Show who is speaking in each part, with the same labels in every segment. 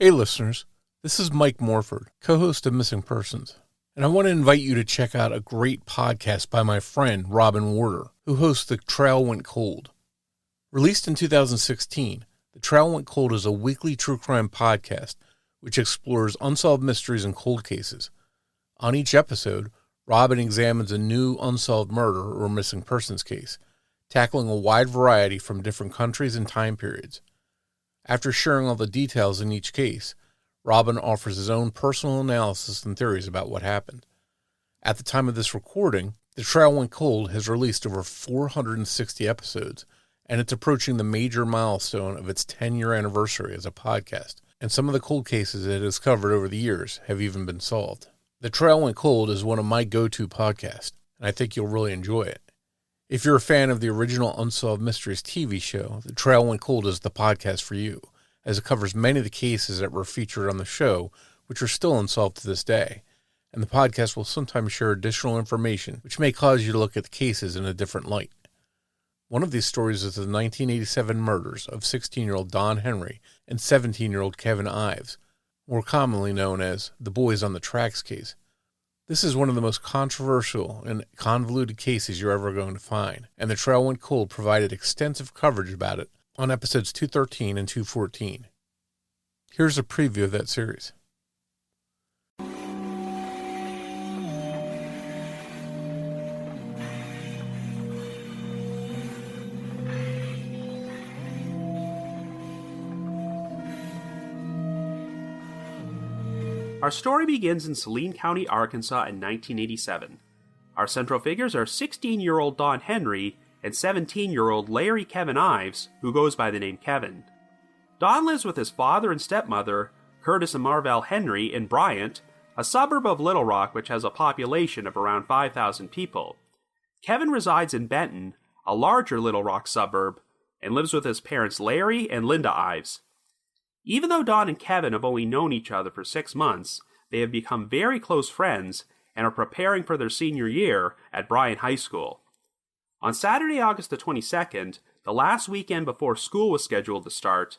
Speaker 1: Hey listeners, this is Mike Morford, co-host of Missing Persons, and I want to invite you to check out a great podcast by my friend Robin Warder, who hosts The Trail Went Cold. Released in 2016, The Trail Went Cold is a weekly true crime podcast which explores unsolved mysteries and cold cases. On each episode, Robin examines a new unsolved murder or missing persons case, tackling a wide variety from different countries and time periods. After sharing all the details in each case, Robin offers his own personal analysis and theories about what happened. At the time of this recording, The Trail Went Cold has released over 460 episodes, and it's approaching the major milestone of its 10-year anniversary as a podcast, and some of the cold cases it has covered over the years have even been solved. The Trail Went Cold is one of my go-to podcasts, and I think you'll really enjoy it. If you're a fan of the original Unsolved Mysteries TV show, The Trail Went Cold is the podcast for you, as it covers many of the cases that were featured on the show, which are still unsolved to this day, and the podcast will sometimes share additional information which may cause you to look at the cases in a different light. One of these stories is the 1987 murders of 16-year-old Don Henry and 17-year-old Kevin Ives, more commonly known as the Boys on the Tracks case. This is one of the most controversial and convoluted cases you're ever going to find, and The Trail Went Cold provided extensive coverage about it on episodes 213 and 214. Here's a preview of that series.
Speaker 2: Our story begins in Saline County, Arkansas in 1987. Our central figures are 16-year-old Don Henry and 17-year-old Larry Kevin Ives, who goes by the name Kevin. Don lives with his father and stepmother, Curtis and Marvell Henry, in Bryant, a suburb of Little Rock which has a population of around 5,000 people. Kevin resides in Benton, a larger Little Rock suburb, and lives with his parents Larry and Linda Ives. Even though Don and Kevin have only known each other for 6 months, they have become very close friends and are preparing for their senior year at Bryant High School. On Saturday, August the 22nd, the last weekend before school was scheduled to start,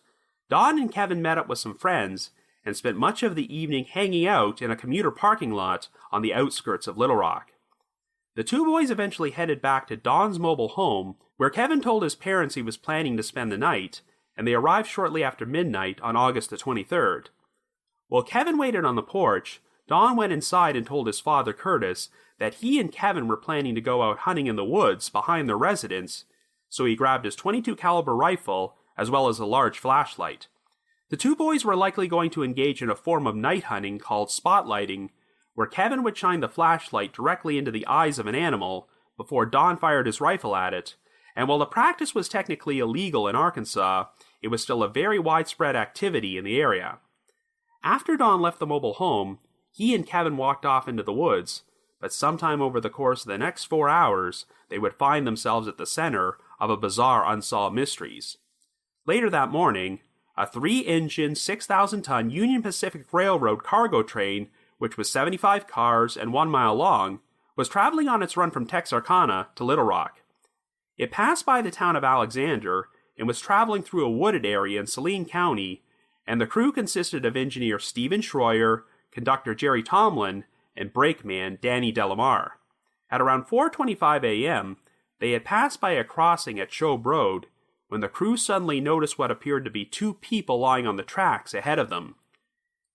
Speaker 2: Don and Kevin met up with some friends and spent much of the evening hanging out in a commuter parking lot on the outskirts of Little Rock. The two boys eventually headed back to Don's mobile home, where Kevin told his parents he was planning to spend the night, and they arrived shortly after midnight on August the 23rd. While Kevin waited on the porch, Don went inside and told his father, Curtis, that he and Kevin were planning to go out hunting in the woods behind their residence, so he grabbed his .22 caliber rifle as well as a large flashlight. The two boys were likely going to engage in a form of night hunting called spotlighting, where Kevin would shine the flashlight directly into the eyes of an animal before Don fired his rifle at it, and while the practice was technically illegal in Arkansas, it was still a very widespread activity in the area. After Don left the mobile home, he and Kevin walked off into the woods, but sometime over the course of the next 4 hours, they would find themselves at the center of a bizarre unsolved mysteries. Later that morning, a 3-engine, 6,000-ton Union Pacific Railroad cargo train, which was 75 cars and 1 mile long, was traveling on its run from Texarkana to Little Rock. It passed by the town of Alexander and was traveling through a wooded area in Saline County, and the crew consisted of engineer Stephen Schroyer, conductor Jerry Tomlin, and brakeman Danny Delamar. At around 4:25 a.m., they had passed by a crossing at Shobe Road when the crew suddenly noticed what appeared to be 2 people lying on the tracks ahead of them.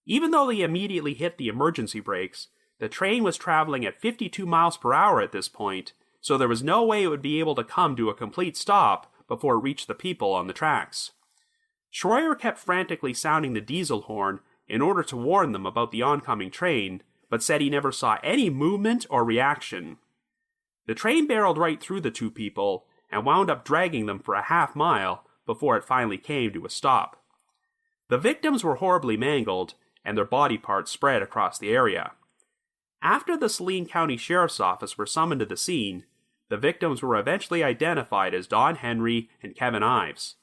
Speaker 2: Even though they immediately hit the emergency brakes, the train was traveling at 52 miles per hour at this point, so there was no way it would be able to come to a complete stop before it reached the people on the tracks. Schroyer kept frantically sounding the diesel horn in order to warn them about the oncoming train, but said he never saw any movement or reaction. The train barreled right through the 2 people and wound up dragging them for a half mile before it finally came to a stop. The victims were horribly mangled, and their body parts spread across the area. After the Saline County Sheriff's Office were summoned to the scene, the victims were eventually identified as Don Henry and Kevin Ives.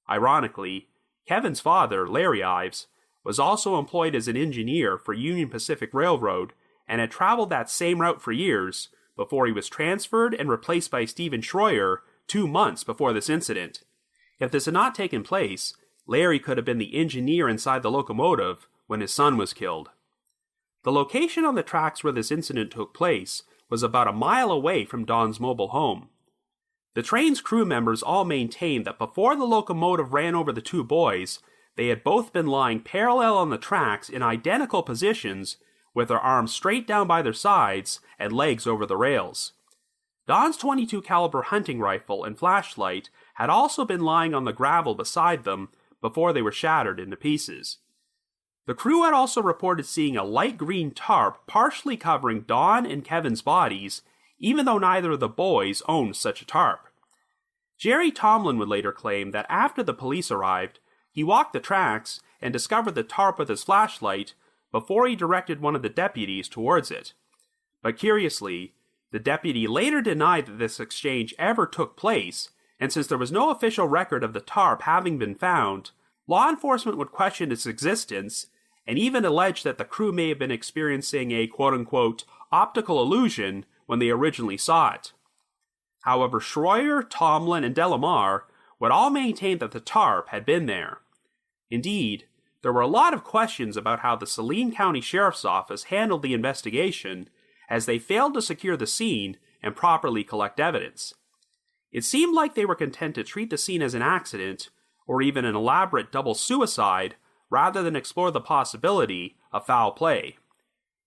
Speaker 2: Ironically, Kevin's father, Larry Ives, was also employed as an engineer for Union Pacific Railroad and had traveled that same route for years before he was transferred and replaced by Stephen Schroyer 2 months before this incident. If this had not taken place, Larry could have been the engineer inside the locomotive when his son was killed. The location on the tracks where this incident took place was about a mile away from Don's mobile home. The train's crew members all maintained that before the locomotive ran over the two boys, they had both been lying parallel on the tracks in identical positions, with their arms straight down by their sides and legs over the rails. Don's .22 caliber hunting rifle and flashlight had also been lying on the gravel beside them before they were shattered into pieces. The crew had also reported seeing a light green tarp partially covering Don and Kevin's bodies, even though neither of the boys owned such a tarp. Jerry Tomlin would later claim that after the police arrived, he walked the tracks and discovered the tarp with his flashlight before he directed one of the deputies towards it. But curiously, the deputy later denied that this exchange ever took place, and since there was no official record of the tarp having been found, law enforcement would question its existence and even allege that the crew may have been experiencing a quote-unquote optical illusion when they originally saw it. However, Schroyer, Tomlin, and Delamar would all maintain that the tarp had been there. Indeed, there were a lot of questions about how the Saline County Sheriff's Office handled the investigation, as they failed to secure the scene and properly collect evidence. It seemed like they were content to treat the scene as an accident, or even an elaborate double suicide, rather than explore the possibility of foul play.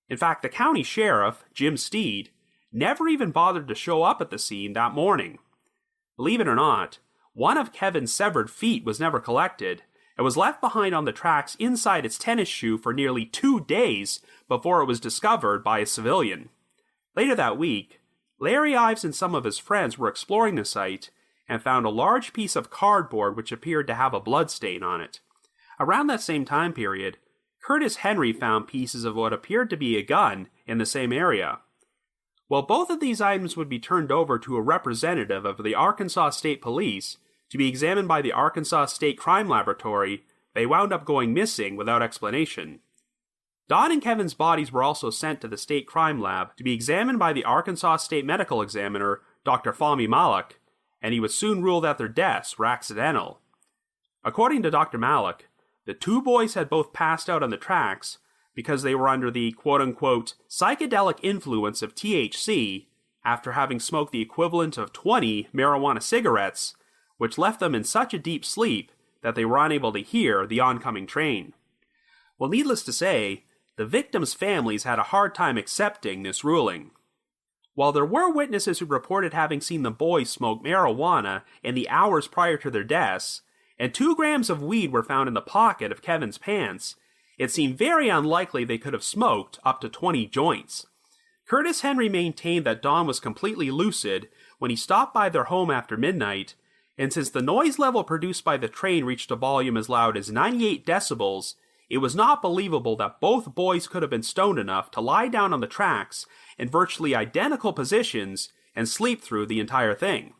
Speaker 2: In fact, the county sheriff, Jim Steed, never even bothered to show up at the scene that morning. Believe it or not, one of Kevin's severed feet was never collected, and was left behind on the tracks inside its tennis shoe for nearly 2 days before it was discovered by a civilian. Later that week, Larry Ives and some of his friends were exploring the site and found a large piece of cardboard which appeared to have a blood stain on it. Around that same time period, Curtis Henry found pieces of what appeared to be a gun in the same area. While both of these items would be turned over to a representative of the Arkansas State Police to be examined by the Arkansas State Crime Laboratory, they wound up going missing without explanation. Don and Kevin's bodies were also sent to the State Crime Lab to be examined by the Arkansas State Medical Examiner, Dr. Fahmy Malek, and he would soon rule that their deaths were accidental. According to Dr. Malek, the two boys had both passed out on the tracks because they were under the quote-unquote psychedelic influence of THC after having smoked the equivalent of 20 marijuana cigarettes, which left them in such a deep sleep that they were unable to hear the oncoming train. Well, needless to say, the victims' families had a hard time accepting this ruling. While there were witnesses who reported having seen the boys smoke marijuana in the hours prior to their deaths, and 2 grams of weed were found in the pocket of Kevin's pants, it seemed very unlikely they could have smoked up to 20 joints. Curtis Henry maintained that Don was completely lucid when he stopped by their home after midnight, and since the noise level produced by the train reached a volume as loud as 98 decibels, it was not believable that both boys could have been stoned enough to lie down on the tracks in virtually identical positions and sleep through the entire thing.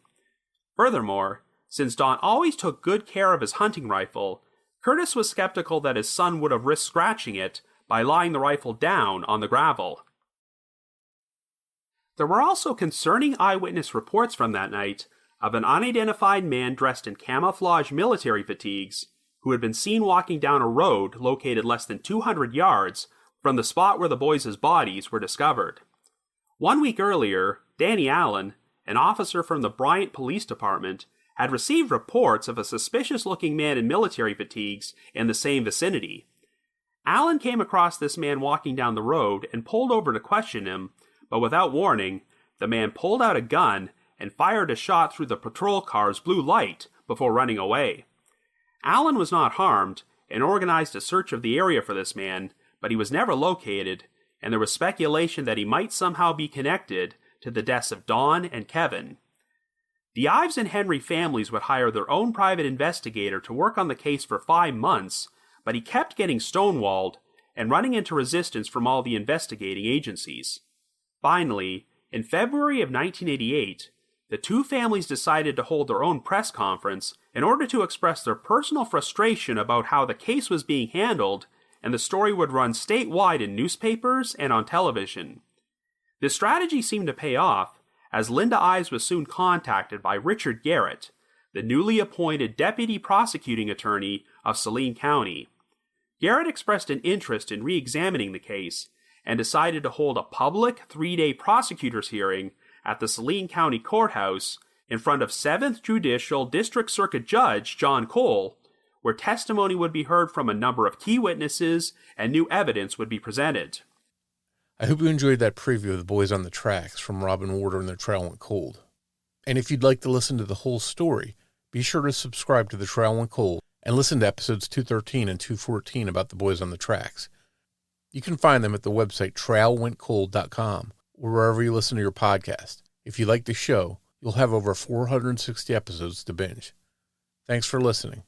Speaker 2: Furthermore, since Don always took good care of his hunting rifle, Curtis was skeptical that his son would have risked scratching it by lying the rifle down on the gravel. There were also concerning eyewitness reports from that night of an unidentified man dressed in camouflage military fatigues who had been seen walking down a road located less than 200 yards from the spot where the boys' bodies were discovered. 1 week earlier, Danny Allen, an officer from the Bryant Police Department, had received reports of a suspicious-looking man in military fatigues in the same vicinity. Allen came across this man walking down the road and pulled over to question him, but without warning, the man pulled out a gun and fired a shot through the patrol car's blue light before running away. Allen was not harmed and organized a search of the area for this man, but he was never located, and there was speculation that he might somehow be connected to the deaths of Don and Kevin. The Ives and Henry families would hire their own private investigator to work on the case for 5 months, but he kept getting stonewalled and running into resistance from all the investigating agencies. Finally, in February of 1988, the two families decided to hold their own press conference in order to express their personal frustration about how the case was being handled, and the story would run statewide in newspapers and on television. This strategy seemed to pay off, as Linda Ives was soon contacted by Richard Garrett, the newly appointed deputy prosecuting attorney of Saline County. Garrett expressed an interest in re-examining the case and decided to hold a public 3-day prosecutor's hearing at the Saline County Courthouse in front of 7th Judicial District Circuit Judge John Cole, where testimony would be heard from a number of key witnesses and new evidence would be presented.
Speaker 1: I hope you enjoyed that preview of The Boys on the Tracks from Robin Warder and Their Trail Went Cold. And if you'd like to listen to the whole story, be sure to subscribe to The Trail Went Cold and listen to episodes 213 and 214 about The Boys on the Tracks. You can find them at the website trailwentcold.com or wherever you listen to your podcast. If you like the show, you'll have over 460 episodes to binge. Thanks for listening.